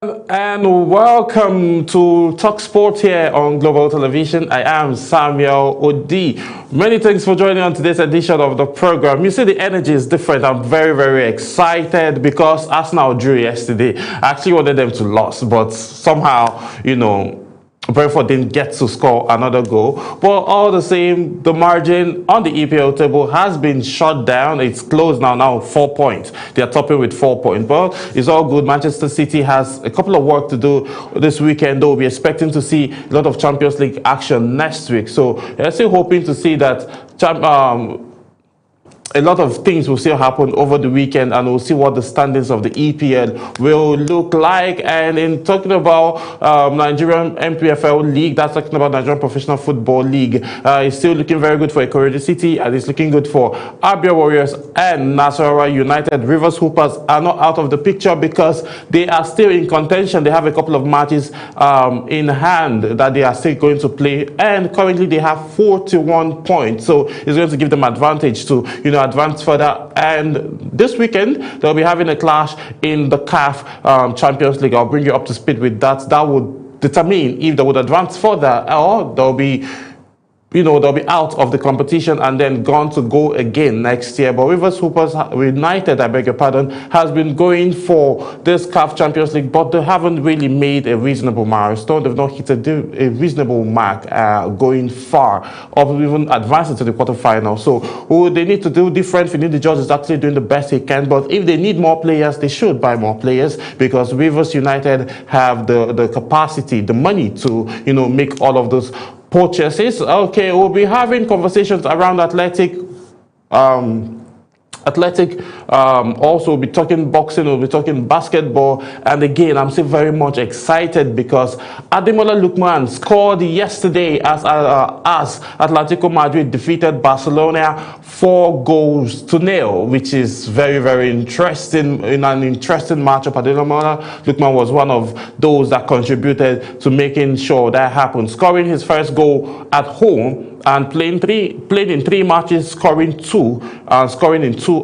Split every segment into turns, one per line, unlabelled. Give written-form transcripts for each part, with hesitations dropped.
And welcome to Talk Sport here on Global Television. I am Samuel Odi. Many thanks for joining on today's edition of the program. You see, the energy is different. I'm very, very excited because Arsenal drew yesterday. I actually wanted them to lose, but somehow, Brentford didn't get to score another goal. But all the same, the margin on the EPL table has been shut down. It's closed now 4 points. They are topping with 4 points. But it's all good. Manchester City has a couple of work to do this weekend, though. We're expecting to see a lot of Champions League action next week. So we're still hoping to see that a lot of things will still happen over the weekend, and we'll see what the standings of the EPL will look like. And in talking about Nigerian MPFL League, that's talking about Nigerian Professional Football League, it's still looking very good for Ikorodu City, and it's looking good for Abia Warriors and Nasarawa United. Rivers Hoopers are not out of the picture because they are still in contention. They have a couple of matches in hand that they are still going to play, and currently they have 41 points. So it's going to give them advantage to advance further. And this weekend they'll be having a clash in the CAF Champions League. I'll bring you up to speed with that. That would determine if they would advance further or they'll be out of the competition and then gone to go again next year. But Rivers Hoopers United, I beg your pardon, has been going for this CAF Champions League, but they haven't really made a reasonable milestone. They've not hit a reasonable mark going far, or even advancing to the quarterfinal. So what they need to do different. Finidi George is actually doing the best he can, but if they need more players, they should buy more players, because Rivers United have the capacity, the money to make all of those purchases. Okay, we'll be having conversations around Athletic. Also we'll be talking boxing, we'll be talking basketball, and again I'm still very much excited because Ademola Lookman scored yesterday as Atletico Madrid defeated Barcelona 4-0, which is very, very interesting. In an interesting matchup, Ademola Lookman was one of those that contributed to making sure that happened, scoring his first goal at home and played in 3 matches, scoring in 2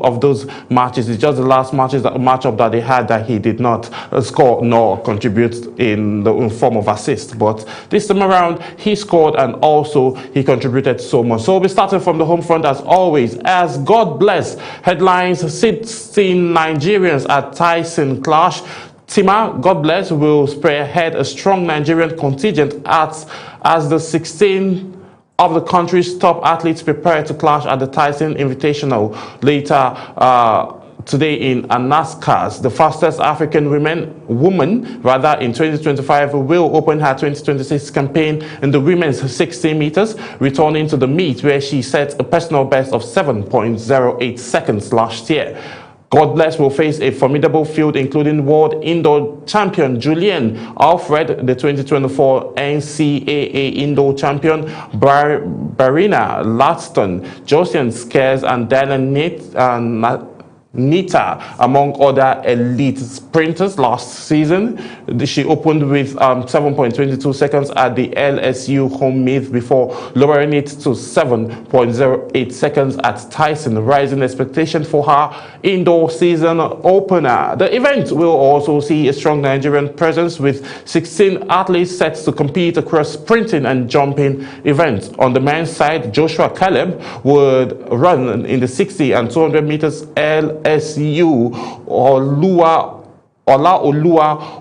of those matches. It's just the last matchup that they had that he did not score nor contribute in form of assist. But this time around, he scored and also he contributed so much. So we'll be starting from the home front as always. As God bless, headlines: 16 Nigerians at Tyson clash. Tima, God bless, will spearhead a strong Nigerian contingent as the 16 of the country's top athletes prepare to clash at the Tyson Invitational later today in Anaskas. The fastest African woman in 2025 will open her 2026 campaign in the women's 60 meters, returning to the meet where she set a personal best of 7.08 seconds last year. God bless will face a formidable field, including world indoor champion Julian Alfred, the 2024 NCAA indoor champion Barina Latston, Josian Scares, and Dylan Nita, among other elite sprinters last season. She opened with 7.22 seconds at the LSU home meet before lowering it to 7.08 seconds at Tyson, rising expectation for her indoor season opener. The event will also see a strong Nigerian presence with 16 athletes set to compete across sprinting and jumping events. On the men's side, Joshua Caleb would run in the 60 and 200 meters LSU Olaoluwa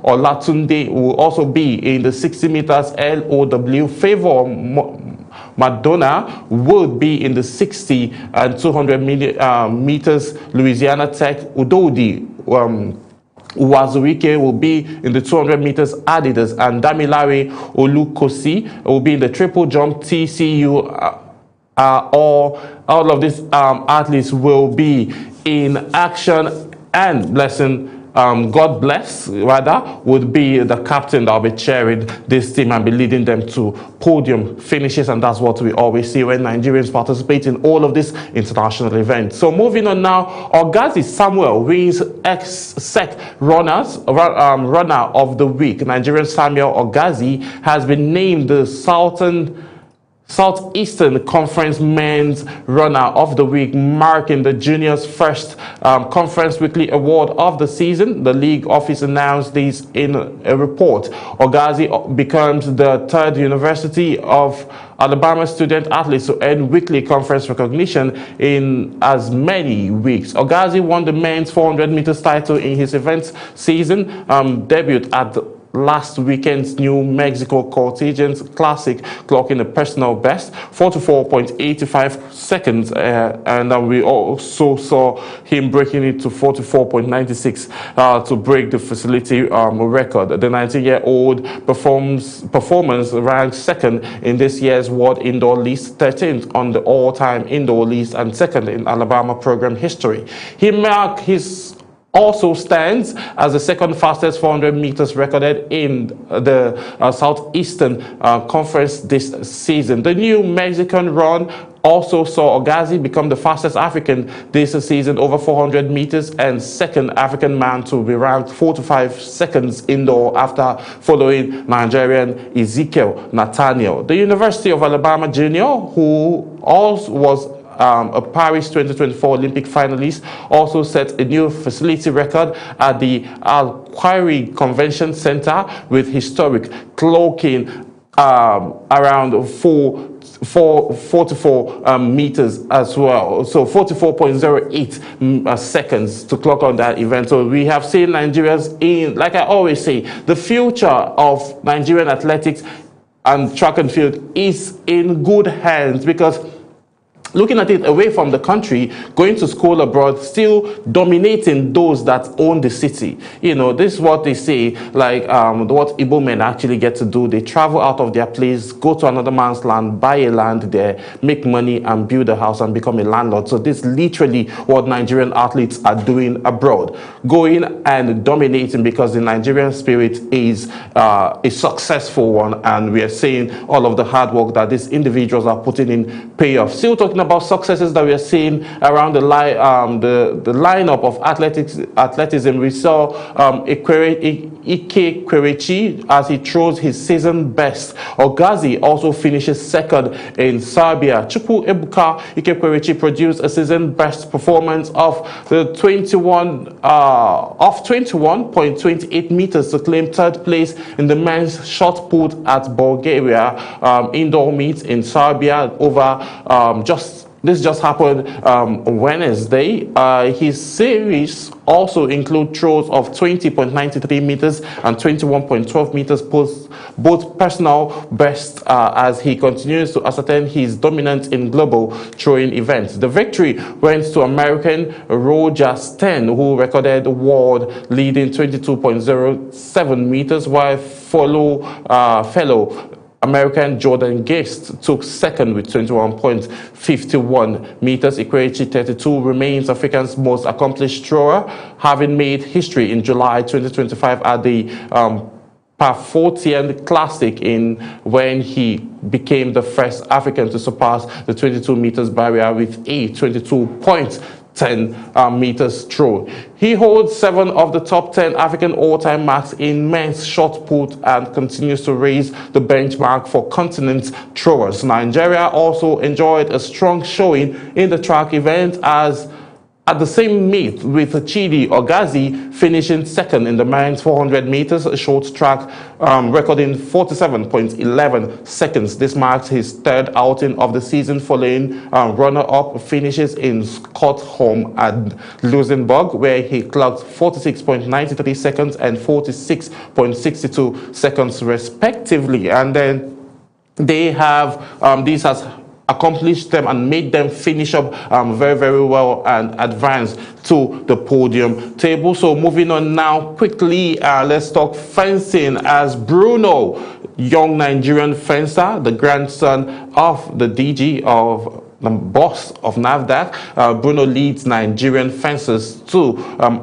Olatunde will also be in the 60 meters LOW. Favor Madonna would be in the 60 and 200 meters Louisiana Tech. Udodi Uwazuike will be in the 200 meters Adidas, and Damilare Olukosi will be in the triple jump TCU. All of these athletes will be in action, and God bless, would be the captain that will be chairing this team and be leading them to podium finishes. And that's what we always see when Nigerians participate in all of these international events. So moving on now, Ogazi Samuel wins ex-sec runner of the week. Nigerian Samuel Ogazi has been named the Sultan Southeastern Conference Men's Runner of the Week, marking the juniors' first Conference Weekly Award of the season. The league office announced this in a report. Ogazi becomes the third University of Alabama student athletes to earn weekly conference recognition in as many weeks. Ogazi won the men's 400 meters title in his events season debut at last weekend's New Mexico Carthagena Classic, clocking a personal best 44.85 seconds, and we also saw him breaking it to 44.96 to break the facility record. The 19-year-old performance ranks second in this year's World Indoor List, 13th on the all-time indoor list, and second in Alabama program history. He marked his also stands as the second fastest 400 meters recorded in the Southeastern Conference this season. The New Mexican run also saw Ogazi become the fastest African this season over 400 meters and second African man to be ranked 45 seconds indoor after following Nigerian Ezekiel Nathaniel. The University of Alabama junior, who also was a Paris 2024 Olympic finalist, also set a new facility record at the Al-Khwairi Convention Center with historic clocking around 44 meters as well. So 44.08 seconds to clock on that event. So we have seen Nigerians in, like I always say, the future of Nigerian athletics and track and field is in good hands, because looking at it away from the country, going to school abroad, still dominating those that own the city. You know, this is what they say, like what Igbo men actually get to do. They travel out of their place, go to another man's land, buy a land there, make money and build a house and become a landlord. So this is literally what Nigerian athletes are doing abroad, going and dominating, because the Nigerian spirit is a successful one, and we are seeing all of the hard work that these individuals are putting in pay off. Still talking about successes that we are seeing around the lineup of athleticism. We saw Ike Kwerechi as he throws his season best. Ogazi also finishes second in Serbia. Chukwu Ebuka Ike Kwerechi produced a season best performance of 21.28 meters to claim third place in the men's shot put at Bulgaria indoor meet in Serbia over This just happened Wednesday. His series also include throws of 20.93 meters and 21.12 meters, both personal best, as he continues to ascertain his dominance in global throwing events. The victory went to American Roger Sten, who recorded world leading 22.07 meters, while fellow American Jordan Gist took second with 21.51 meters. Ikwerechi, 32, remains Africa's most accomplished thrower, having made history in July 2025 at the Paffortian Classic, when he became the first African to surpass the 22 meters barrier with a 22.10 meters throw. He holds 7 of the top 10 African all-time marks in men's shot put and continues to raise the benchmark for continent throwers. Nigeria also enjoyed a strong showing in the track event, as at the same meet, with Chidi Ogazi finishing second in the men's 400 meters short track, recording 47.11 seconds. This marks his third outing of the season, following runner-up finishes in Stockholm and Luxembourg, where he clocked 46.93 seconds and 46.62 seconds respectively. And then they have this has accomplished them and made them finish up very, very well and advance to the podium table. So moving on now quickly, let's talk fencing, as Bruno, young Nigerian fencer, the grandson of the DG of the boss of NAFDAC, Bruno leads Nigerian fencers to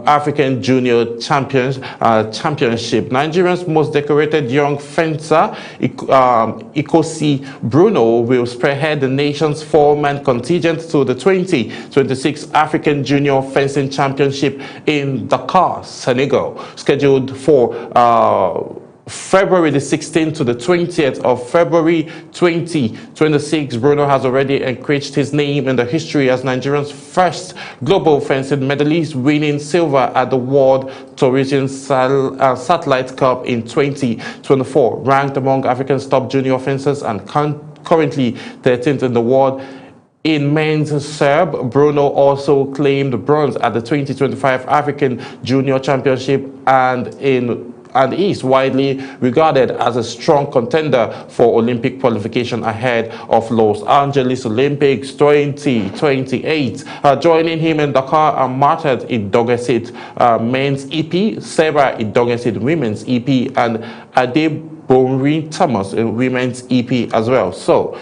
African Junior Championship. Nigeria's most decorated young fencer, Ikosi Bruno, will spearhead the nation's 4-man contingent to the 2026 African Junior Fencing Championship in Dakar, Senegal, scheduled for February the 16th to the 20th of February 2026, Bruno has already enriched his name in the history as Nigeria's first global fencing medalist, winning silver at the World Tourism Satellite Cup in 2024. Ranked among Africa's top junior fencers and currently 13th in the world. In men's Serb, Bruno also claimed bronze at the 2025 African Junior Championship and is widely regarded as a strong contender for Olympic qualification ahead of Los Angeles Olympics 2028. Joining him in Dakar are Marta Idogesit, men's EP, Sarah Idogesit, women's EP, and Adebonri Thomas, women's EP as well. So,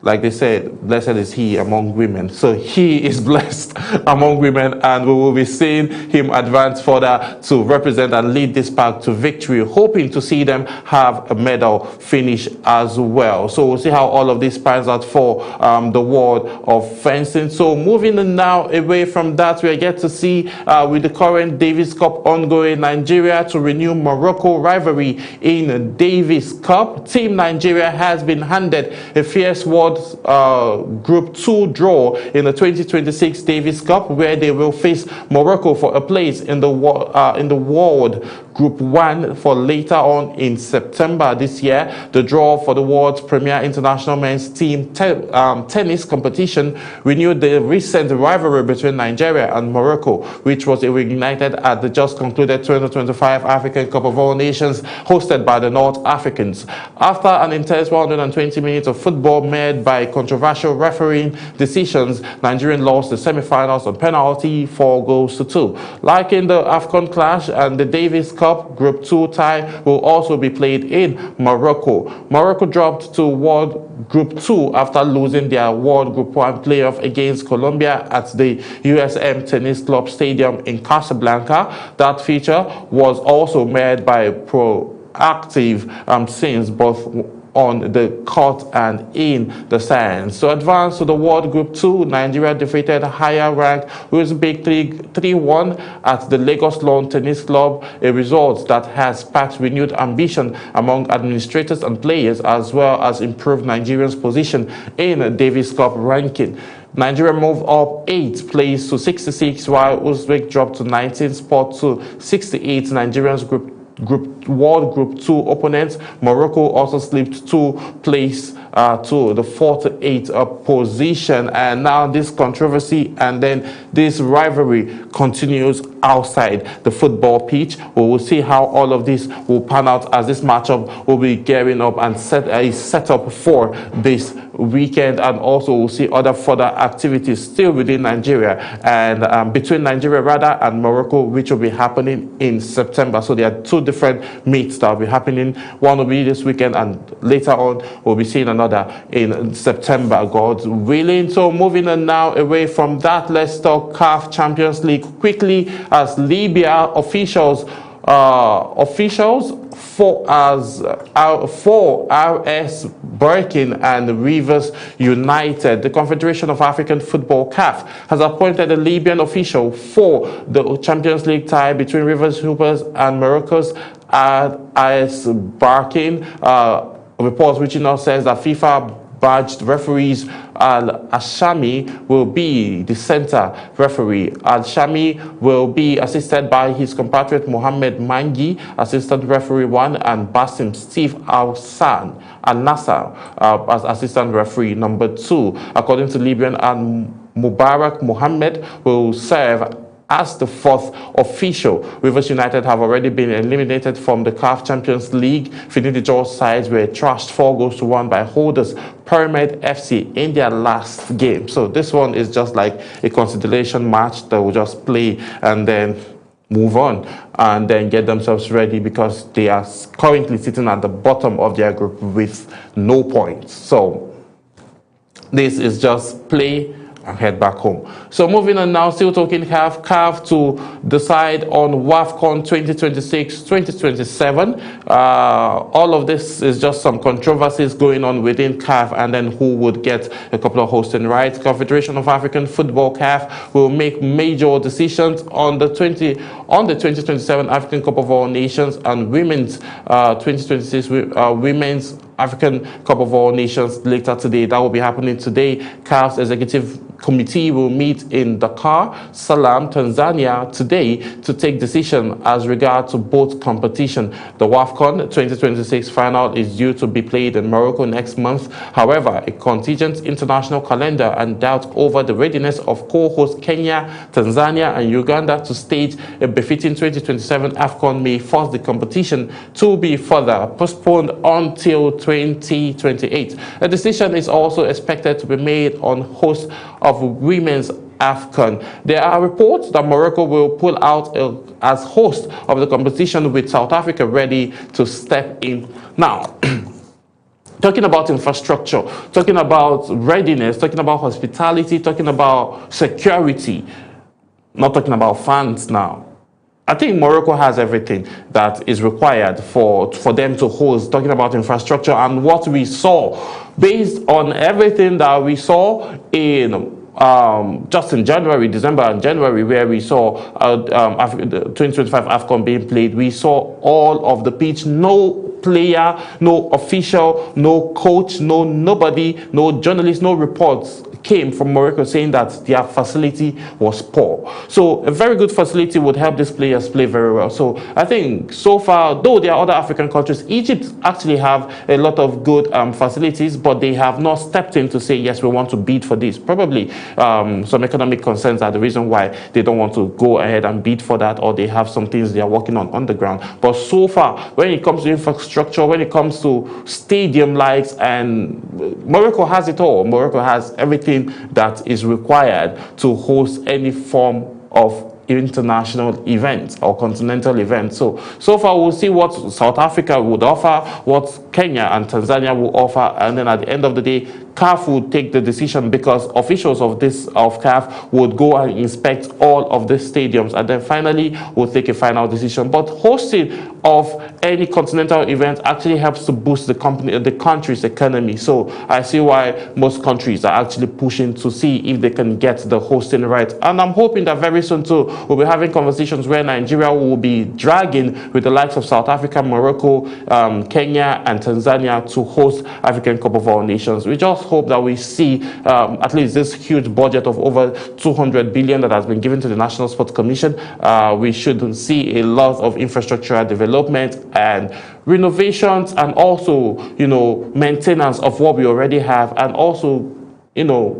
like they said, blessed is he among women. So he is blessed among women, and we will be seeing him advance further to represent and lead this pack to victory, hoping to see them have a medal finish as well. So we'll see how all of this pans out for the world of fencing. So moving now away from that, we get to see with the current Davis Cup ongoing, Nigeria to renew Morocco rivalry in Davis Cup. Team Nigeria has been handed a fierce World Group 2 draw in the 2026 Davis Cup, where they will face Morocco for a place in the World Group 1 for later on in September this year. The draw for the world's premier international men's team tennis competition renewed the recent rivalry between Nigeria and Morocco, which was reignited at the just concluded 2025 African Cup of All Nations hosted by the North Africans. After an intense 120 minutes of football marred by controversial refereeing decisions, Nigeria lost the semi-finals on penalty 4-2. Like in the AFCON clash and the Davis Cup Group 2 tie will also be played in Morocco. Morocco dropped to World Group 2 after losing their World Group 1 playoff against Colombia at the USM Tennis Club Stadium in Casablanca. That feature was also marred by proactive scenes both on the court and in the sands. So advanced to the World Group 2, Nigeria defeated higher-ranked Uzbek 3-1 at the Lagos Lawn Tennis Club, a result that has sparked renewed ambition among administrators and players, as well as improved Nigeria's position in the Davis Cup ranking. Nigeria moved up 8 place to 66, while Uzbek dropped to 19th spot to 68. Nigeria's World Group 2 opponents, Morocco, also slipped 2 place to the 48th position. And now this controversy and then this rivalry continues outside the football pitch. We will see how all of this will pan out as this matchup will be gearing up and set up for this weekend. And also we'll see other further activities still within Nigeria and between Nigeria rather and Morocco, which will be happening in September. So there are 2 different meets that will be happening. One will be this weekend, and later on we'll be seeing another in September, God willing. So moving on now away from that, let's talk CAF Champions League quickly, as Libya officials for RS Berkane and Rivers United. The Confederation of African Football, CAF, has appointed a Libyan official for the Champions League tie between Rivers Hoopers and Morocco's RS Berkane. Reports reaching out says that FIFA badged referees Al-Ashami will be the center referee. Al-Shami will be assisted by his compatriot Mohamed Mangi, assistant referee 1, and Basim Steve Al-Nassar as assistant referee number 2. According to Libyan, and Mubarak Mohammed will serve as the 4th official. Rivers United have already been eliminated from the CAF Champions League. Finidi George sides were trashed 4-1 by holders Pyramid FC in their last game. So this one is just like a consolidation match that will just play and then move on and then get themselves ready, because they are currently sitting at the bottom of their group with no points. So this is just play and head back home. So moving on now, still talking CAF to decide on WAFCON 2026-2027. All of this is just some controversies going on within CAF, and then who would get a couple of hosting rights. Confederation of African Football CAF will make major decisions on the 2027 African Cup of All Nations and Women's 2026 Women's African Cup of All Nations later today. That will be happening today. CAF's executive committee will meet in Dakar, Salam, Tanzania today to take decision as regards to both competition. The WAFCON 2026 final is due to be played in Morocco next month. However, a contingent international calendar and doubt over the readiness of co-host Kenya, Tanzania, and Uganda to stage a befitting 2027 AFCON may force the competition to be further postponed until 2028. A decision is also expected to be made on host of Women's AFCON. There are reports that Morocco will pull out as host of the competition, with South Africa ready to step in. Now, talking about infrastructure, talking about readiness, talking about hospitality, talking about security, not talking about fans now. I think Morocco has everything that is required for them to host, talking about infrastructure and what we saw. Based on everything that we saw in just in December and January, where we saw the 2025 AFCON being played, we saw all of the pitch, no player, no official, no coach, nobody, no journalist, no reports came from Morocco saying that their facility was poor. So a very good facility would help these players play very well. So I think so far, though there are other African countries, Egypt actually have a lot of good facilities, but they have not stepped in to say, yes, we want to bid for this. Probably some economic concerns are the reason why they don't want to go ahead and bid for that, or they have some things they are working on the ground. But so far, when it comes to infrastructure, when it comes to stadium lights, and Morocco has it all. Morocco has everything that is required to host any form of international event or continental event. So far we'll see what South Africa would offer, what Kenya and Tanzania will offer, and then at the end of the day, CAF would take the decision, because officials of CAF would go and inspect all of the stadiums, and then finally will take a final decision. But hosting of any continental event actually helps to boost the country's economy. So I see why most countries are actually pushing to see if they can get the hosting right. And I'm hoping that very soon too, we'll be having conversations where Nigeria will be dragging with the likes of South Africa, Morocco, Kenya, and Tanzania to host African Cup of All Nations. We just hope that we see at least this huge budget of over 200 billion that has been given to the National Sports Commission. We should see a lot of infrastructural development and renovations, and also, maintenance of what we already have, and also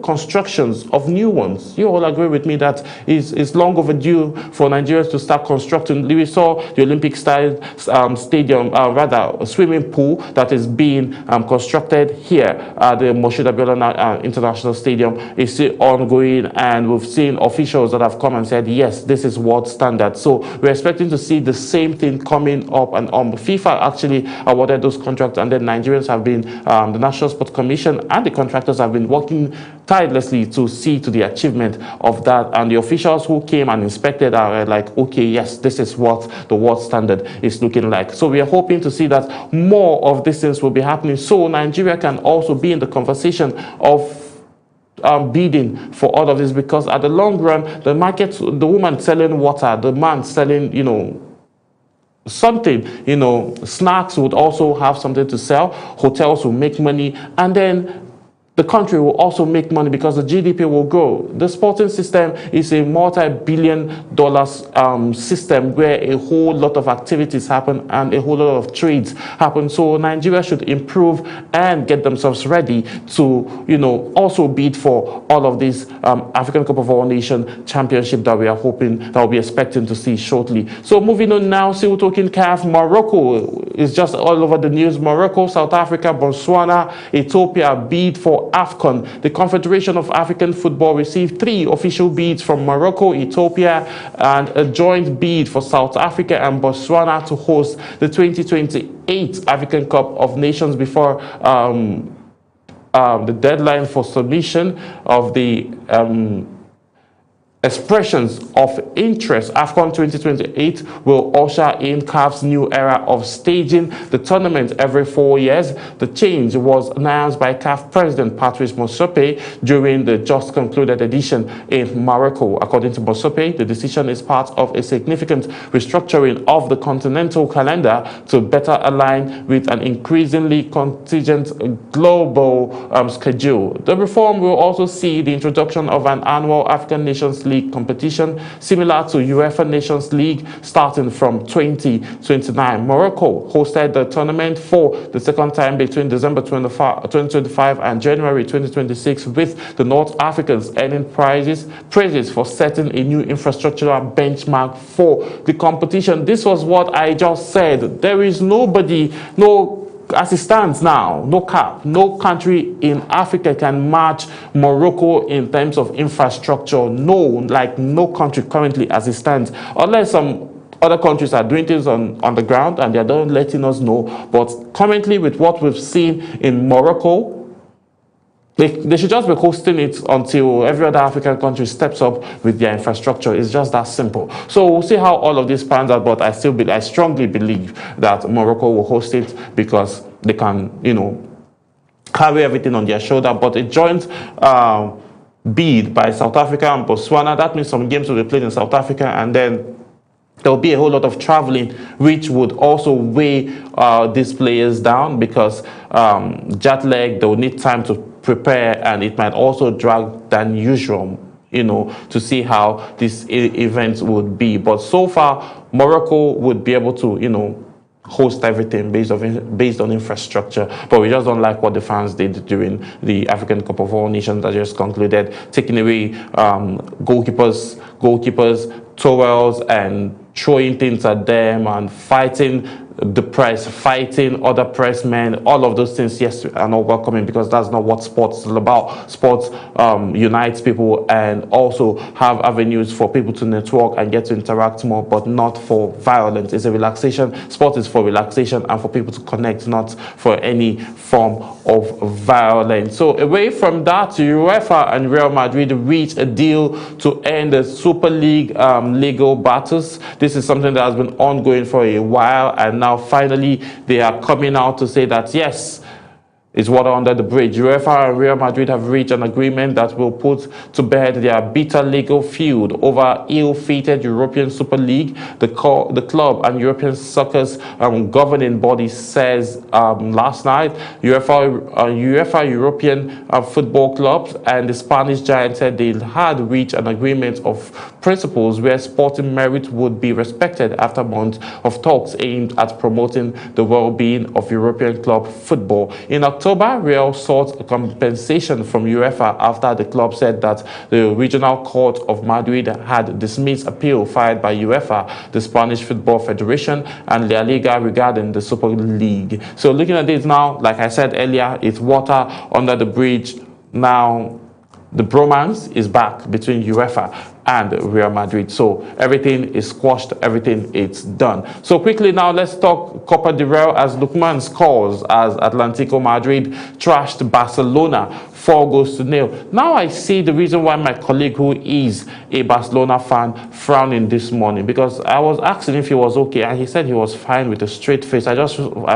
constructions of new ones. You all agree with me that it's long overdue for Nigerians to start constructing. We saw the Olympic-style stadium, rather swimming pool that is being constructed here at the Moshood Abiola International Stadium is still ongoing, and we've seen officials that have come and said, yes, this is world standard. So we're expecting to see the same thing coming up, and FIFA actually awarded those contracts, and then Nigerians have been, the National Sports Commission and the contractors have been working tirelessly to see to the achievement of that, and the officials who came and inspected are like, okay, yes, this is what the world standard is looking like. So we are hoping to see that more of these things will be happening, so Nigeria can also be in the conversation of bidding for all of this, because at the long run, the market, the woman selling water, the man selling, something, snacks would also have something to sell, hotels will make money, and then the country will also make money because the GDP will grow. The sporting system is a multi-billion-dollar system where a whole lot of activities happen and a whole lot of trades happen. So Nigeria should improve and get themselves ready to, also bid for all of these African Cup of All Nation championship that we are hoping, that we'll be expecting to see shortly. So moving on now, still talking CAF, Morocco is just all over the news. Morocco, South Africa, Botswana, Ethiopia bid for AFCON. The Confederation of African Football received 3 official bids from Morocco, Ethiopia, and a joint bid for South Africa and Botswana to host the 2028 African Cup of Nations before the deadline for submission of the expressions of interest. AFCON 2028 will usher in CAF's new era of staging the tournament every 4 years. The change was announced by CAF President Patrice Motsepe during the just concluded edition in Morocco. According to Motsepe, the decision is part of a significant restructuring of the continental calendar to better align with an increasingly contingent global schedule. The reform will also see the introduction of an annual African Nations League competition similar to UEFA Nations League starting from 2029. Morocco hosted the tournament for the second time between December 2025 and January 2026, with the North Africans earning praises for setting a new infrastructural benchmark for the competition. This was what I just said. There is nobody, as it stands now, no CAF, no country in Africa can match Morocco in terms of infrastructure. No country currently as it stands, unless some other countries are doing things on the ground and they're not letting us know. But currently, with what we've seen in Morocco, they should just be hosting it until every other African country steps up with their infrastructure. It's just that simple. So we'll see how all of this pans out, but I strongly believe that Morocco will host it because they can, carry everything on their shoulder. But a joint bid by South Africa and Botswana, that means some games will be played in South Africa, and then there'll be a whole lot of traveling, which would also weigh these players down because jet lag, they'll need time to prepare, and it might also drag than usual, to see how this event would be. But so far, Morocco would be able to, host everything based on infrastructure. But we just don't like what the fans did during the African Cup of All Nations that just concluded, taking away goalkeepers, towels, and throwing things at them and fighting the press, fighting other press men. All of those things, yes, are not welcoming, because that's not what sports is all about. Sports unites people and also have avenues for people to network and get to interact more, but not for violence. It's a relaxation. Sport is for relaxation and for people to connect, not for any form of violence. So away from that, UEFA and Real Madrid reached a deal to end the Super League legal battles. This is something that has been ongoing for a while, and now finally they are coming out to say that yes, it's water under the bridge. UEFA and Real Madrid have reached an agreement that will put to bed their bitter legal feud over ill-fated European Super League. The club and European soccer's governing body says last night UEFA European football clubs and the Spanish giant said they had reached an agreement of principles where sporting merit would be respected after months of talks aimed at promoting the well-being of European club football. In October, Real sought compensation from UEFA after the club said that the Regional Court of Madrid had dismissed appeal filed by UEFA, the Spanish Football Federation, and La Liga regarding the Super League. So looking at this now, like I said earlier, it's water under the bridge. Now the bromance is back between UEFA and Real Madrid. So everything is squashed, everything is done. So quickly now, let's talk Copa del Rey as Lookman scores as Atlético Madrid trashed Barcelona 4-0. Now I see the reason why my colleague, who is a Barcelona fan, frowning this morning, because I was asking if he was okay and he said he was fine with a straight face. I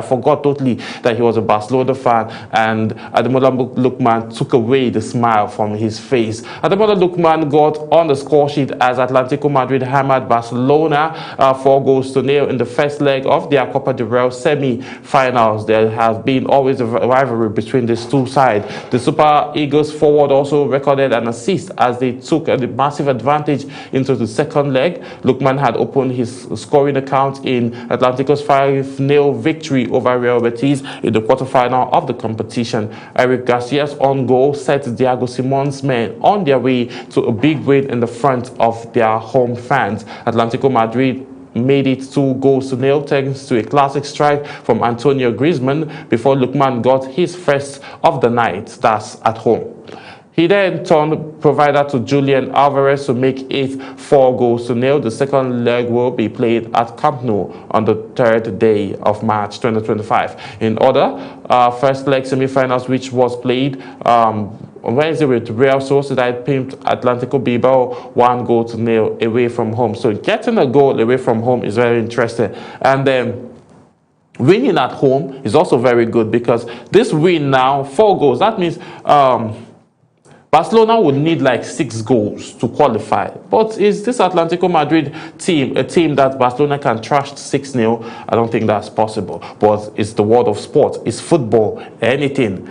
forgot totally that he was a Barcelona fan, and Ademola Lookman took away the smile from his face. Ademola Lookman got on the score sheet as Atlético Madrid hammered Barcelona 4-0 in the first leg of their Copa del Rey semi-finals. There has been always a rivalry between these two sides. The Super Eagles forward also recorded an assist as they took a massive advantage into the second leg. Lookman had opened his scoring account in Atlético's 5-0 victory over Real Betis in the quarterfinal of the competition. Eric Garcia's own goal set Diego Simon's men on their way to a big win in the front of their home fans. Atlético Madrid made it 2-0 thanks to a classic strike from Antonio Griezmann before Lookman got his first of the night, that's at home. He then turned provider to Julian Alvarez to make it 4-0. The second leg will be played at Camp Nou on the 3rd day of March 2025. In order, first leg semi-finals, which was played on Wednesday with Real Sociedad pimped Atlético Bilbao 1-0 away from home. So getting a goal away from home is very interesting. And then winning at home is also very good, because this win now, 4 goals, that means Barcelona would need like 6 goals to qualify. But is this Atlético Madrid team a team that Barcelona can trash 6-0? I don't think that's possible. But it's the world of sport. It's football. Anything,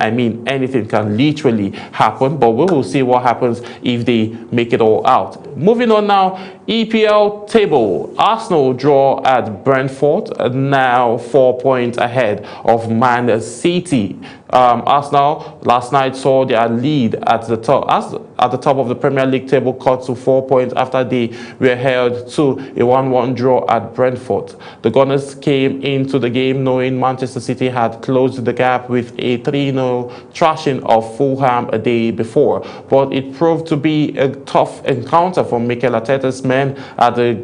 I mean anything can literally happen. But we will see what happens if they make it all out. Moving on now, EPL table. Arsenal draw at Brentford, now 4 points ahead of Man City. Arsenal last night saw their lead at the top of the Premier League table cut to 4 points after they were held to a 1-1 draw at Brentford. The Gunners came into the game knowing Manchester City had closed the gap with a 3-0 thrashing of Fulham a day before, but it proved to be a tough encounter for Mikel Arteta's men at the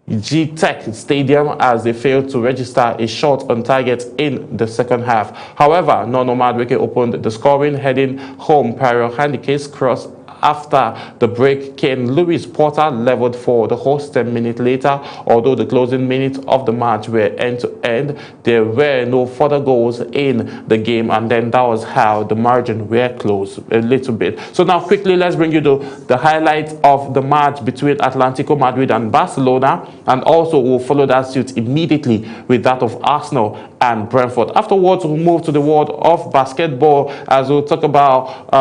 G-Tech Stadium as they failed to register a shot on target in the second half. However, Nuno Madueke opened the scoring, heading home Pierre Handike's cross. After the break, Ken Lewis Porter leveled for the hosts 10 minutes later. Although the closing minutes of the match were end-to-end, there were no further goals in the game, and then that was how the margin were closed a little bit. So now quickly, let's bring you the highlights of the match between Atlético Madrid and Barcelona, and also we'll follow that suit immediately with that of Arsenal and Brentford. Afterwards, we'll move to the world of basketball as we'll talk about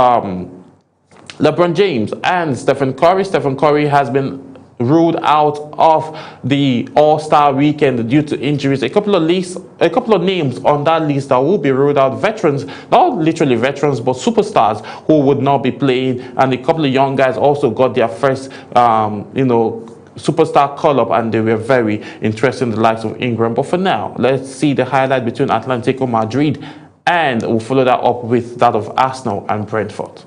LeBron James and Stephen Curry. Stephen Curry has been ruled out of the All-Star weekend due to injuries. A couple of names on that list that will be ruled out. Veterans, not literally veterans, but superstars who would not be playing, and a couple of young guys also got their first, superstar call-up, and they were very interested in the likes of Ingram. But for now, let's see the highlight between Atlético Madrid, and we'll follow that up with that of Arsenal and Brentford.